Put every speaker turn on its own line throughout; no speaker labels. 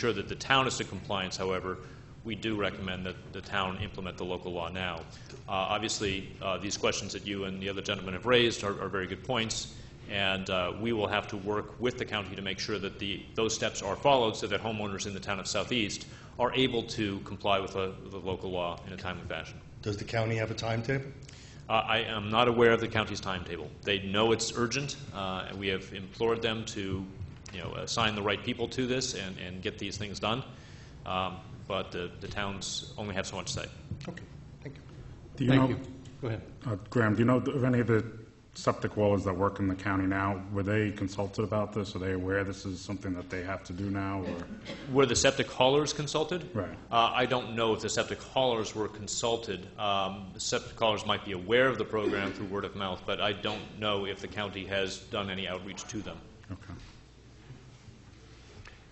sure that the town is in compliance, however, we do recommend that the town implement the local law now. Obviously, these questions that you and the other gentlemen have raised are very good points, and we will have to work with the county to make sure that those steps are followed so that homeowners in the town of Southeast are able to comply with the local law in a timely fashion.
Does the county have a timetable?
I am not aware of the county's timetable. They know it's urgent, and we have implored them to assign the right people to this and get these things done. But the towns only have so much to say.
Okay, thank you.
Do you know,
Go ahead.
Graham, do you know of any of the septic haulers that work in the county now? Were they consulted about this? Are they aware this is something that they have to do now? Or?
Were the septic haulers consulted?
Right.
I don't know if the septic haulers were consulted. The septic haulers might be aware of the program through word of mouth, but I don't know if the county has done any outreach to them.
Okay.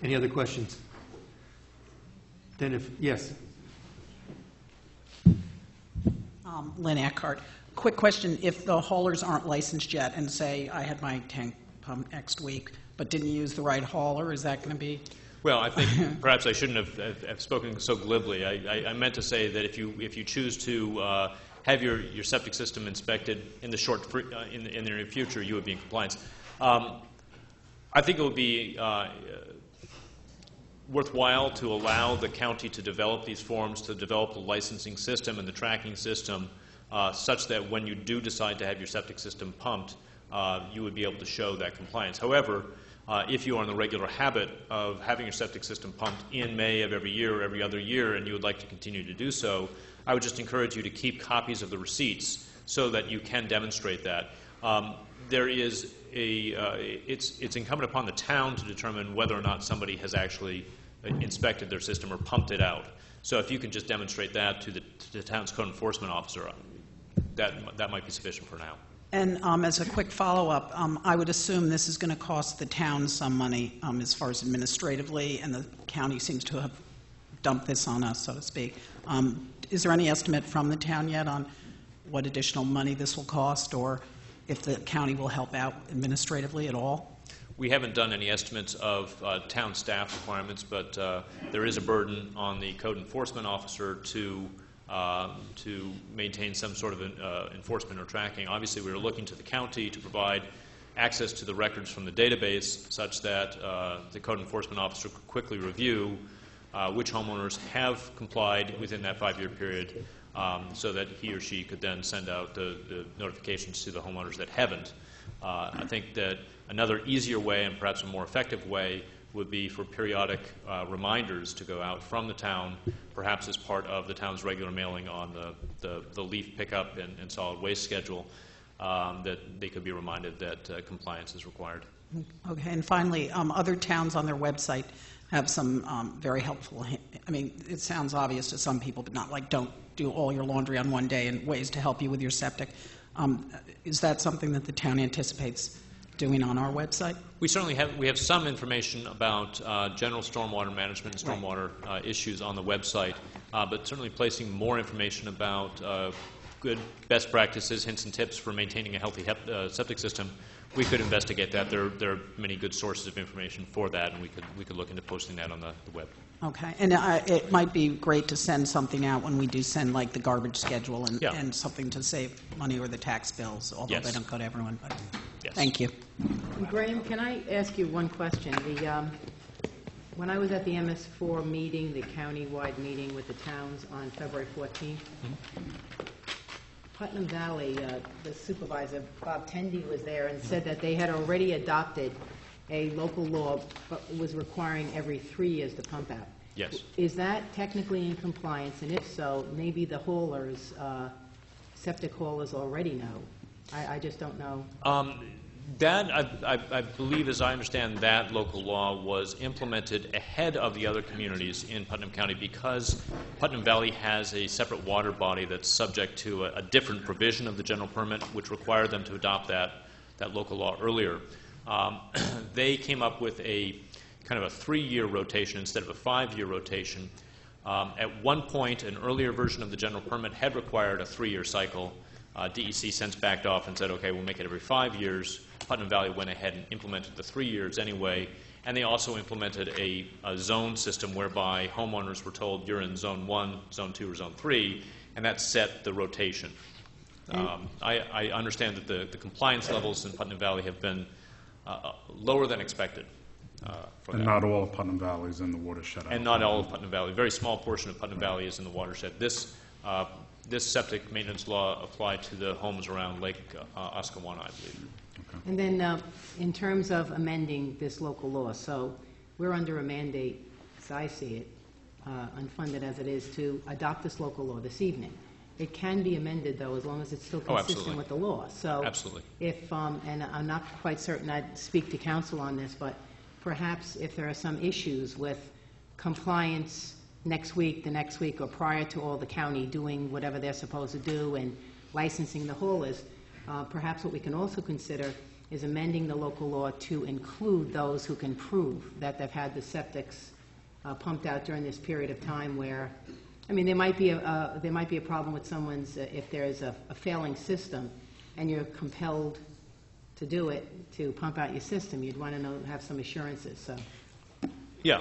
Any other questions? Then yes.
Lynn Eckhart. Quick question. If the haulers aren't licensed yet and say I had my tank pumped next week but didn't use the right hauler, is that going to be?
Well, I think perhaps I shouldn't have spoken so glibly. I meant to say that if you choose to have your septic system inspected in the in the near future, you would be in compliance. I think it would be worthwhile to allow the county to develop these forms, to develop the licensing system and the tracking system such that when you do decide to have your septic system pumped, you would be able to show that compliance. However, if you are in the regular habit of having your septic system pumped in May of every year or every other year and you would like to continue to do so, I would just encourage you to keep copies of the receipts so that you can demonstrate that. It's incumbent upon the town to determine whether or not somebody has actually inspected their system or pumped it out. So if you can just demonstrate that to the town's code enforcement officer, that might be sufficient for now.
And as a quick follow-up, I would assume this is going to cost the town some money as far as administratively, and the county seems to have dumped this on us, so to speak. Is there any estimate from the town yet on what additional money this will cost, or if the county will help out administratively at all?
We haven't done any estimates of town staff requirements, but there is a burden on the code enforcement officer to maintain some sort of enforcement or tracking. Obviously, we are looking to the county to provide access to the records from the database such that the code enforcement officer could quickly review which homeowners have complied within that 5-year period so that he or she could then send out the notifications to the homeowners that haven't. I think that another easier way and perhaps a more effective way would be for periodic reminders to go out from the town, perhaps as part of the town's regular mailing on the leaf pickup and solid waste schedule, that they could be reminded that compliance is required.
Okay, and finally, other towns on their website have some very helpful, I mean, it sounds obvious to some people, but not like don't do all your laundry on one day and ways to help you with your septic. Is that something that the town anticipates doing on our website?
We certainly have some information about general stormwater management and stormwater issues on the website, but certainly placing more information about good best practices, hints and tips for maintaining a healthy septic system, we could investigate that. There are many good sources of information for that, and we could look into posting that on the web.
Okay, and it might be great to send something out when we do send like the garbage schedule and something to save money or the tax bills, although they don't go to everyone. But thank you.
Graham, can I ask you one question? When I was at the MS4 meeting, the county-wide meeting with the towns on February 14th, Putnam Valley, the supervisor, Bob Tendy, was there and said that they had already adopted a local law but was requiring every 3 years to pump out.
Yes.
Is that technically in compliance? And if so, maybe the haulers, septic haulers already know. I just don't know.
That, I believe, as I understand, that local law was implemented ahead of the other communities in Putnam County because Putnam Valley has a separate water body that's subject to a different provision of the general permit, which required them to adopt that local law earlier. They came up with a kind of a 3-year rotation instead of a 5-year rotation. At one point, an earlier version of the general permit had required a 3-year cycle. DEC since backed off and said, okay, we'll make it every 5 years. Putnam Valley went ahead and implemented the 3 years anyway, And they also implemented a zone system whereby homeowners were told you're in Zone 1, Zone 2, or Zone 3, and that set the rotation. I understand that the compliance levels in Putnam Valley have been lower than expected. For
And
that.
not all of Putnam Valley is in the watershed.
And not all of Putnam Valley. A very small portion of Putnam Valley is in the watershed. This septic maintenance law applied to the homes around Lake Oscawana, I believe.
And then, in terms of amending this local law, so we're under a mandate, as I see it, unfunded as it is, to adopt this local law this evening. It can be amended, though, as long as it's still
Oh,
consistent
absolutely.
with the law. So
Absolutely.
if, and I'm not quite certain I'd speak to council on this, but perhaps if there are some issues with compliance next week, the next week, or prior to all the county doing whatever they're supposed to do and licensing the haulers, perhaps what we can also consider is amending the local law to include those who can prove that they've had the septics pumped out during this period of time where, I mean, there might be a problem with someone's, if there's a failing system and you're compelled to do it, to pump out your system, you'd want to have some assurances, so.
Yeah.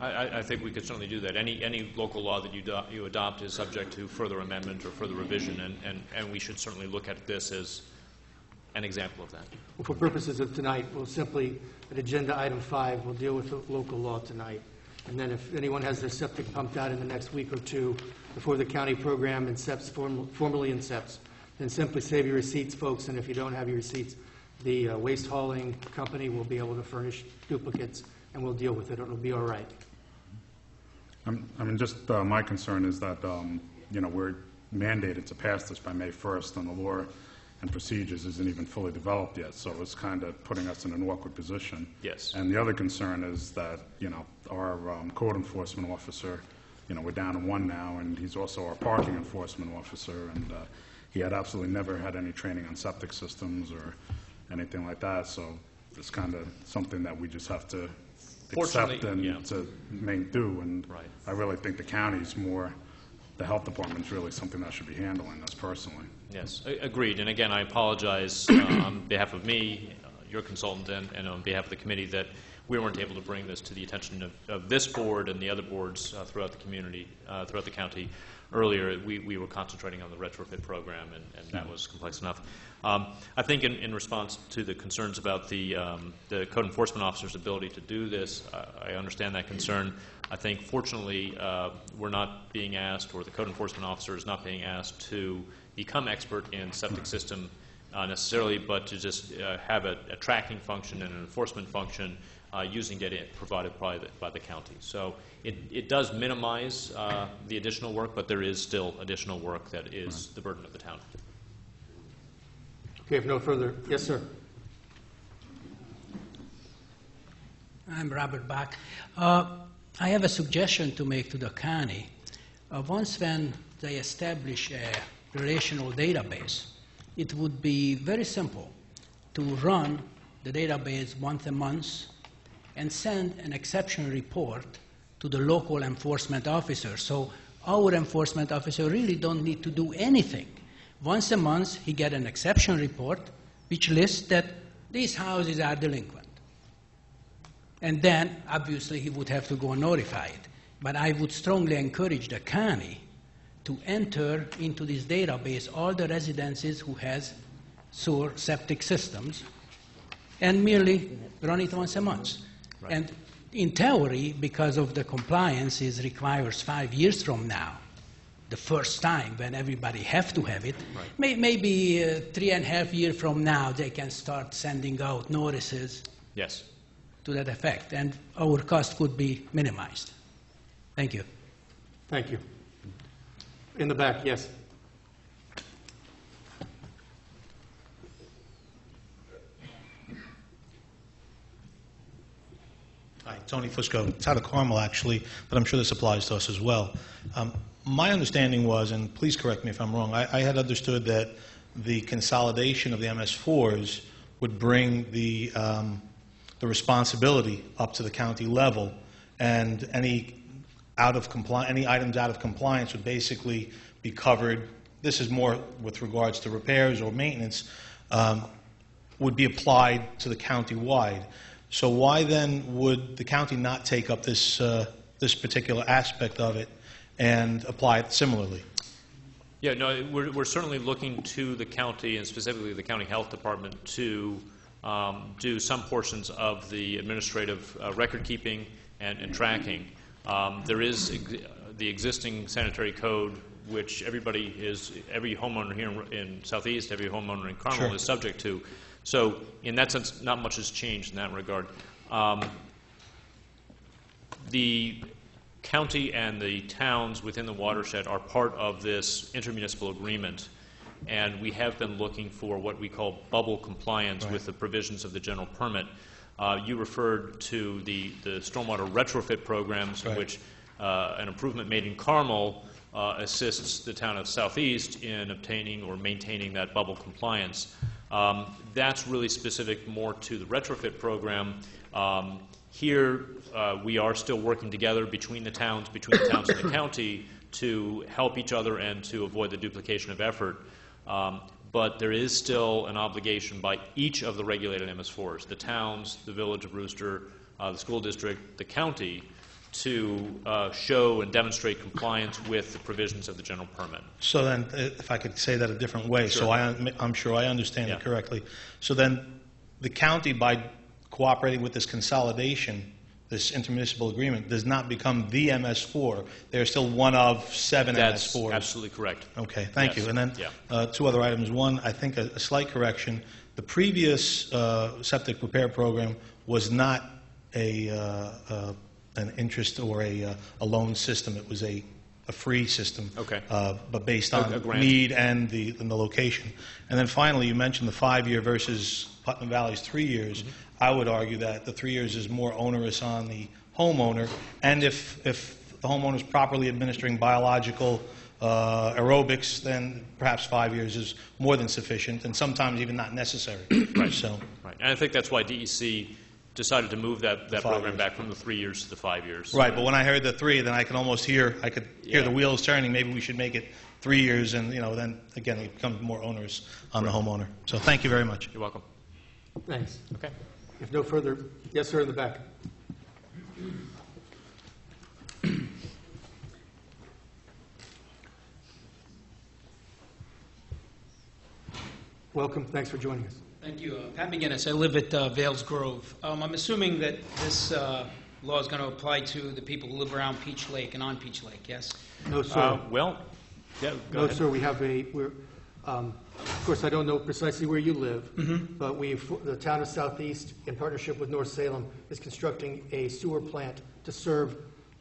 I think we could certainly do that. Any local law that you adopt is subject to further amendment or further revision, and we should certainly look at this as an example of that.
Well, for purposes of tonight, we'll simply, at agenda item 5, we'll deal with the local law tonight. And then if anyone has their septic pumped out in the next week or two before the county program formally incepts, then simply save your receipts, folks, and if you don't have your receipts, the waste hauling company will be able to furnish duplicates, and we'll deal with it. It'll be all right.
I mean, just my concern is that, we're mandated to pass this by May 1st, and the law and procedures isn't even fully developed yet, so it's kind of putting us in an awkward position.
Yes.
And the other concern is that, our code enforcement officer, we're down to one now, and he's also our parking enforcement officer, and he had absolutely never had any training on septic systems or anything like that, so it's kind of something that we just have to accept
Fortunately,
and to make do, and
Right.
I really think the county's more, the health department's really something that should be handling this personally.
Yes, agreed. And again, I apologize on behalf of me, your consultant, and on behalf of the committee that we weren't able to bring this to the attention of this board and the other boards throughout the community, throughout the county. Earlier, we were concentrating on the retrofit program, and that was complex enough. I think in response to the concerns about the code enforcement officer's ability to do this, I understand that concern. I think, fortunately, we're not being asked, or the code enforcement officer is not being asked to become expert in septic system necessarily, but to just have a tracking function and an enforcement function using data provided by the county. So it does minimize the additional work, but there is still additional work that is the burden of the town.
Okay, if no further, yes, sir.
I'm Robert Bach. I have a suggestion to make to the county. Once when they establish a relational database, it would be very simple to run the database once a month and send an exception report to the local enforcement officer. So our enforcement officer really don't need to do anything. Once a month, he get an exception report which lists that these houses are delinquent. And then, obviously, he would have to go notify it. But I would strongly encourage the county to enter into this database all the residences who has sewer septic systems and merely run it once a month. Right. And in theory, because of the compliance, it requires 5 years from now, the first time when everybody have to have it. Right. Maybe 3.5 years from now, they can start sending out notices.
Yes.
To that effect, and our cost could be minimized. Thank you.
Thank you. In the back, yes.
Hi, Tony Fusco. It's out of Carmel, actually, but I'm sure this applies to us as well. My understanding was, and please correct me if I'm wrong, I had understood that the consolidation of the MS4s would bring the responsibility up to the county level, and any items out of compliance would basically be covered. This is more with regards to repairs or maintenance, would be applied to the county-wide. So why then would the county not take up this, this particular aspect of it and apply it similarly?
Yeah, no, we're certainly looking to the county and specifically the county health department to do some portions of the administrative record keeping and tracking. There is the existing sanitary code, which every homeowner here in Southeast, every homeowner in Carmel
Sure.
is subject to. So in that sense, not much has changed in that regard. The county and the towns within the watershed are part of this intermunicipal agreement, and we have been looking for what we call bubble compliance with the provisions of the general permit. You referred to the stormwater retrofit programs, in which an improvement made in Carmel assists the town of Southeast in obtaining or maintaining that bubble compliance. That's really specific more to the retrofit program. Here, we are still working together between the towns and the county to help each other and to avoid the duplication of effort. But there is still an obligation by each of the regulated MS4s, the towns, the Village of Brewster, the school district, the county, to show and demonstrate compliance with the provisions of the general permit.
So then, if I could say that a different way,
Sure.
so I'm sure I understand
Yeah.
it correctly. So then, the county, by cooperating with this consolidation, this intermunicipal agreement, does not become the MS4. They're still one of 7
That's
MS4s.
absolutely correct.
Okay, thank
Yes.
you. And then
Yeah.
two other items. One, I think a slight correction. The previous septic repair program was not an interest or a loan system. It was a free system,
Okay.
but based
A
on
grant.
need and the location. And then finally, you mentioned the 5-year versus Putnam Valley's 3 years.
Mm-hmm.
I would argue that the 3 years is more onerous on the homeowner, and if the homeowner is properly administering biological aerobics, then perhaps 5 years is more than sufficient, and sometimes even not necessary. Right. So,
Right. And I think that's why DEC decided to move that
5
program
years.
back from the 3 years to the 5 years.
right. But when I heard the 3, then I could almost hear
Yeah.
the wheels turning. Maybe we should make it 3 years, and then again it becomes more onerous on the homeowner. So thank you very much.
You're welcome.
Thanks.
Okay.
If no further, yes, sir, in the back. Welcome, thanks for joining us.
Thank you. Pat McGinnis. I live at Vales Grove. I'm assuming that this law is going to apply to the people who live around Peach Lake and on Peach Lake, yes?
No, sir.
Well, yeah, go
No,
ahead.
sir, we have of course, I don't know precisely where you live, but the town of Southeast, in partnership with North Salem, is constructing a sewer plant to serve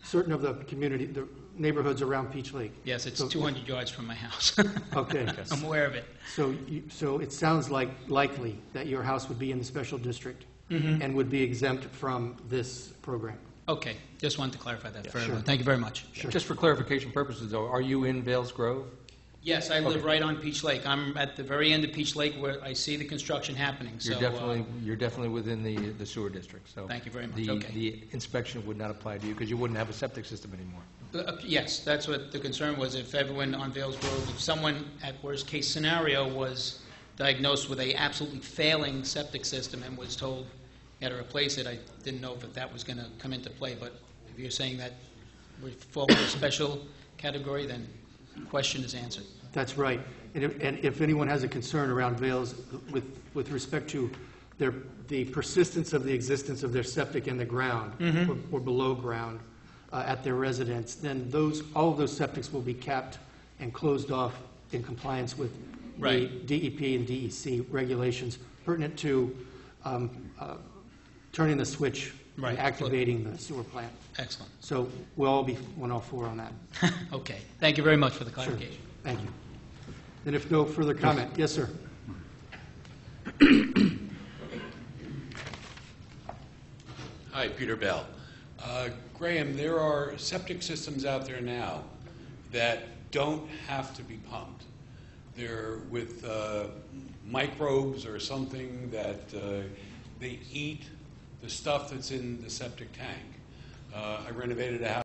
certain of the neighborhoods around Peach Lake.
Yes, it's
So-
200 yards from my house.
Okay.
I'm aware of it.
So it sounds likely that your house would be in the special district and would be exempt from this program.
Okay, just wanted to clarify that for
Sure.
everyone. Thank you very much.
Just for clarification purposes, though, are you in Vales Grove?
Yes, I live right on Peach Lake. I'm at the very end of Peach Lake where I see the construction happening. So,
You're definitely within the sewer district, so.
Thank you very much. Okay.
The inspection would not apply to you because you wouldn't have a septic system anymore.
Yes, that's what the concern was. If everyone on Vales Grove, if someone at worst case scenario was diagnosed with a absolutely failing septic system and was told you had to replace it, I didn't know if that was going to come into play. But if you're saying that we fall in a special category, then the question is answered.
That's right. And if anyone has a concern around Vales with respect to the persistence of the existence of their septic in the ground or below ground at their residence, then all of those septics will be capped and closed off in compliance with
Right.
the DEP and DEC regulations pertinent to turning the switch
Right.
and activating the sewer plant.
Excellent.
So we'll all be 104 on that.
Okay. Thank you very much for the
Sure.
clarification.
Thank you. And if no further comment, yes, sir.
Hi, Peter Bell. Graham, there are septic systems out there now that don't have to be pumped. They're with microbes or something that they eat the stuff that's in the septic tank. I renovated a house